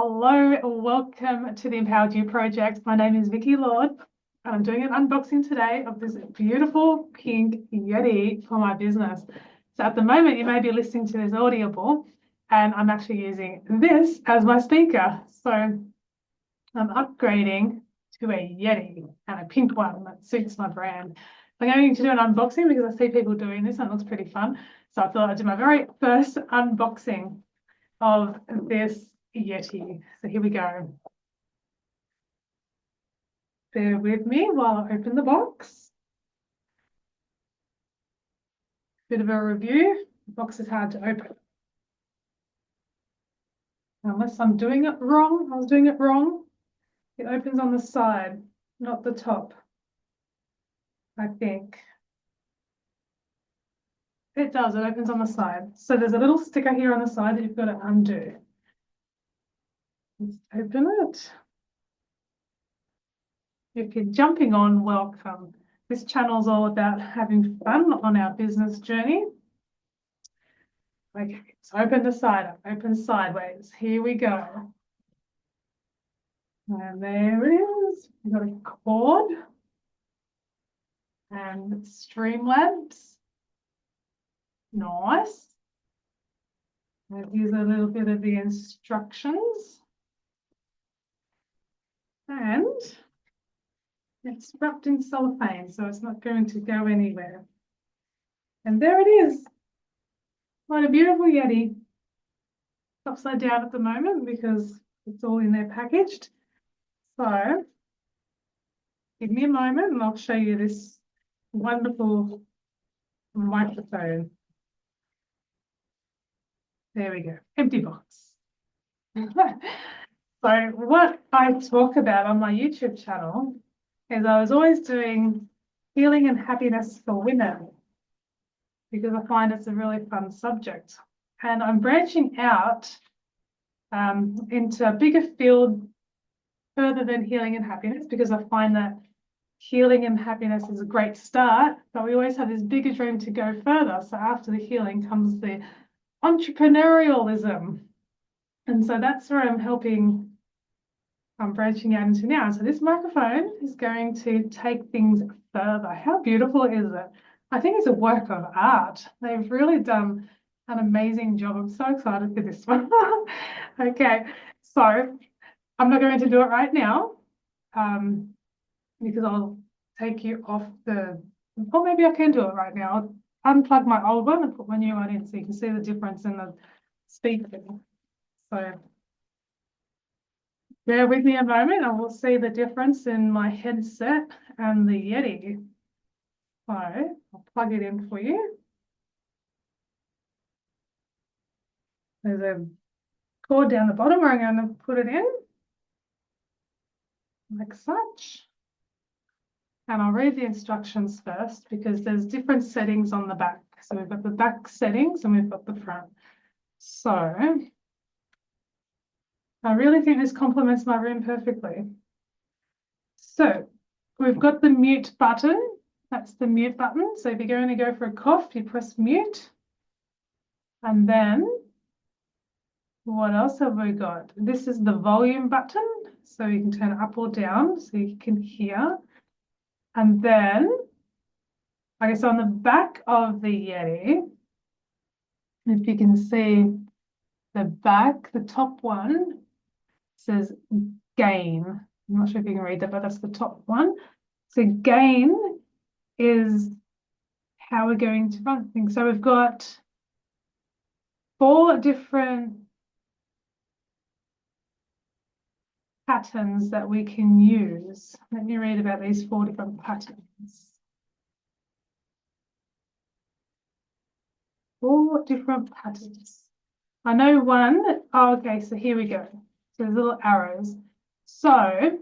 Hello, welcome to the Empowered You Project. My name is Vicky Lord, and I'm doing an unboxing today of this beautiful pink Yeti for my business. So at the moment, you may be listening to this audible, and I'm actually using this as my speaker. So I'm upgrading to a Yetti and a pink one that suits my brand. I'm going to do an unboxing because I see people doing this and it looks pretty fun. So I thought I'd do my very first unboxing of this Yetti. So here we go. Bear with me while I open the box. Bit of a review. The box is hard to open. Unless I'm doing it wrong. I was doing it wrong. It opens on the side, not the top, I think. It does, it opens on the side. So there's a little sticker here on the side that you've got to undo. Let's open it. If you're jumping on, welcome. This channel is all about having fun on our business journey. Okay, so open the side up, open sideways. Here we go. And there it is. We've got a cord and Streamlabs. Nice. And here's a little bit of the instructions. And it's wrapped in cellophane, so it's not going to go anywhere. And there it is. What a beautiful Yetti. It's upside down at the moment because it's all in there packaged. So give me a moment and I'll show you this wonderful microphone. There we go, empty box. So what I talk about on my YouTube channel is I was always doing healing and happiness for women because I find it's a really fun subject. And I'm branching out into a bigger field further than healing and happiness because I find that healing and happiness is a great start, but we always have this bigger dream to go further. So after the healing comes the entrepreneurialism. And so that's where I'm branching out into now. So this microphone is going to take things further. How beautiful is it? I think it's a work of art. They've really done an amazing job. I'm so excited for this one. Okay, so I'm not going to do it right now because I'll take you off or maybe I can do it right now. I'll unplug my old one and put my new one in so you can see the difference in the speaker. So bear with me a moment and we'll see the difference in my headset and the Yetti. So I'll plug it in for you. There's a cord down the bottom where I'm going to put it in, like such. And I'll read the instructions first because there's different settings on the back. So we've got the back settings and we've got the front. So I really think this complements my room perfectly. So we've got the mute button. That's the mute button. So if you're going to go for a cough, you press mute. And then what else have we got? This is the volume button. So you can turn it up or down so you can hear. And then, I guess on the back of the Yetti, if you can see the back, the top one says gain. I'm not sure if you can read that, but that's the top one. So gain is how we're going to run things. So we've got 4 different patterns that we can use. Let me read about these 4 different patterns. 4 different patterns. I know one. Oh, okay, so here we go. So there's little arrows. So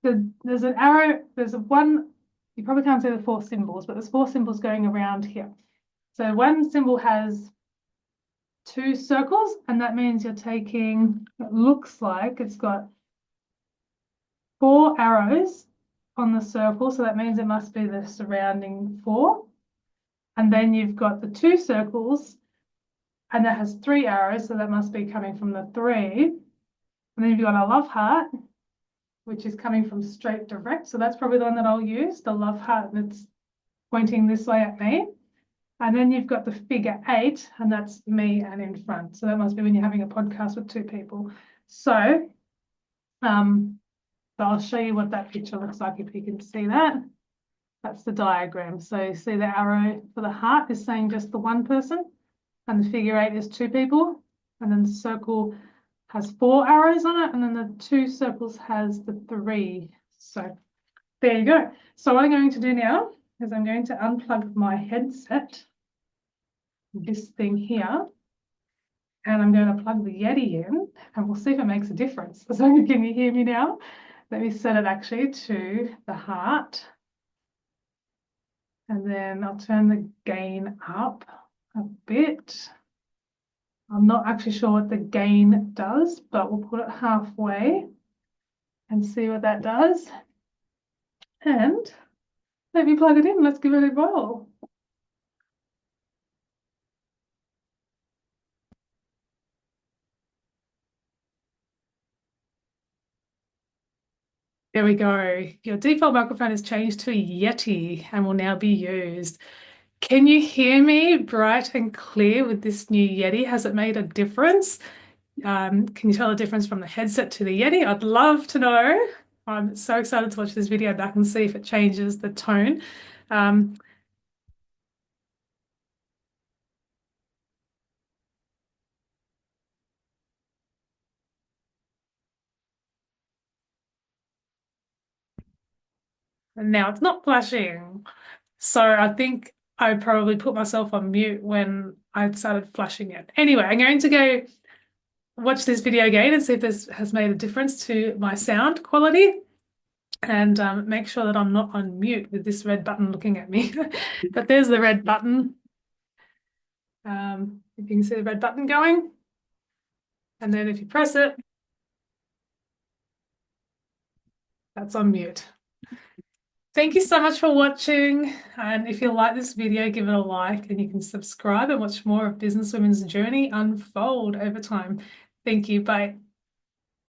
there's an arrow, there's one, you probably can't see the 4 symbols, but there's 4 symbols going around here. So one symbol has 2 circles, and that means you're taking, it looks like it's got 4 arrows on the circle, so that means it must be the surrounding 4. And then you've got the 2 circles and that has 3 arrows, so that must be coming from the 3. And then you've got a love heart, which is coming from straight direct. So that's probably the one that I'll use, the love heart, and it's pointing this way at me. And then you've got the figure 8, and that's me and in front. So that must be when you're having a podcast with 2 people. So, I'll show you what that picture looks like if you can see that. That's the diagram. So you see the arrow for the heart is saying just the 1 person, and the figure 8 is 2 people, and then the circle has 4 arrows on it, and then the 2 circles has the 3. So there you go. So what I'm going to do now is I'm going to unplug my headset, this thing here, and I'm going to plug the Yetti in, and we'll see if it makes a difference. So can you hear me now? Let me set it actually to the heart, and then I'll turn the gain up a bit. I'm not actually sure what the gain does, but we'll put it halfway and see what that does. And let me plug it in. Let's give it a roll. There we go. Your default microphone has changed to a Yetti and will now be used. Can you hear me bright and clear with this new Yetti? Has it made a difference? Can you tell the difference from the headset to the Yetti? I'd love to know. I'm so excited to watch this video back and see if it changes the tone. Now it's not flashing. So I think I probably put myself on mute when I started flashing it. Anyway, I'm going to go watch this video again and see if this has made a difference to my sound quality, and make sure that I'm not on mute with this red button looking at me. But there's the red button. If you can see the red button going, and then if you press it, that's on mute. Thank you so much for watching, and if you like this video, give it a like, and you can subscribe and watch more of businesswomen's journey unfold over time. Thank you. Bye.